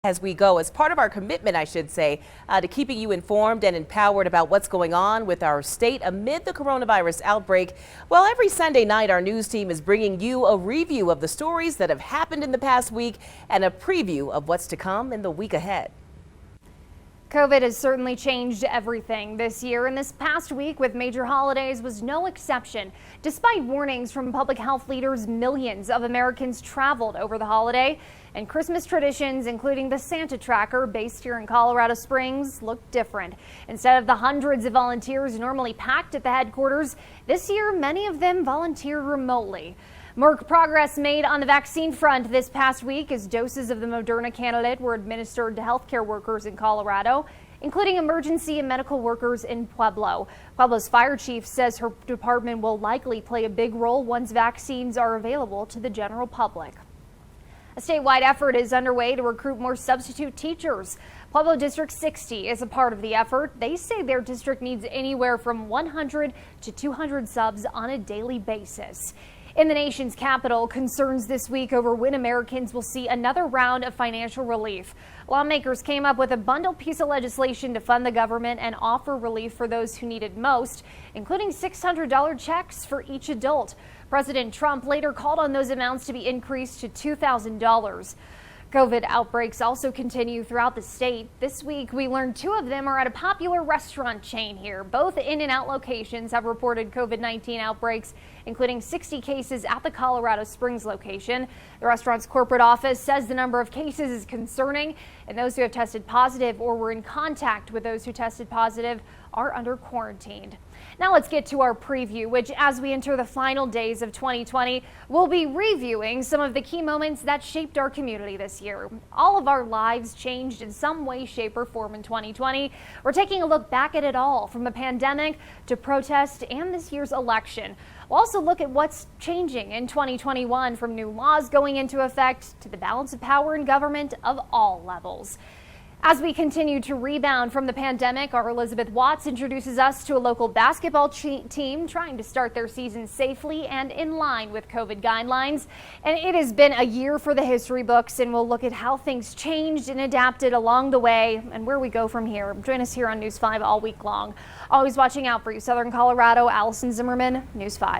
As we go, as part of our commitment, I should say, to keeping you informed and empowered about what's going on with our state amid the coronavirus outbreak. Well, every Sunday night, our news team is bringing you a review of the stories that have happened in the past week and a preview of what's to come in the week ahead. COVID has certainly changed everything this year, and this past week with major holidays was no exception. Despite warnings from public health leaders, millions of Americans traveled over the holiday, and Christmas traditions, including the Santa Tracker based here in Colorado Springs, look different. Instead of the hundreds of volunteers normally packed at the headquarters, this year many of them volunteered remotely. More progress made on the vaccine front this past week as doses of the Moderna candidate were administered to healthcare workers in Colorado, including emergency and medical workers in Pueblo. Pueblo's fire chief says her department will likely play a big role once vaccines are available to the general public. A statewide effort is underway to recruit more substitute teachers. Pueblo District 60 is a part of the effort. They say their district needs anywhere from 100 to 200 subs on a daily basis. In the nation's capital, concerns this week over when Americans will see another round of financial relief. Lawmakers came up with a bundled piece of legislation to fund the government and offer relief for those who need it most, including $600 checks for each adult. President Trump later called on those amounts to be increased to $2,000. COVID outbreaks also continue throughout the state. This week, we learned 2 of them are at a popular restaurant chain here. Both In-N-Out locations have reported COVID-19 outbreaks, including 60 cases at the Colorado Springs location. The restaurant's corporate office says the number of cases is concerning, and those who have tested positive or were in contact with those who tested positive are under quarantine. Now let's get to our preview, which as we enter the final days of 2020, we'll be reviewing some of the key moments that shaped our community this year. All of our lives changed in some way, shape, or form in 2020. We're taking a look back at it all, from the pandemic to protest and this year's election. We'll also look at what's changing in 2021, from new laws going into effect to the balance of power in government of all levels. As we continue to rebound from the pandemic, our Elizabeth Watts introduces us to a local basketball team trying to start their season safely and in line with COVID guidelines. And it has been a year for the history books, and we'll look at how things changed and adapted along the way and where we go from here. Join us here on News 5 all week long. Always watching out for you, Southern Colorado. Allison Zimmerman, News 5.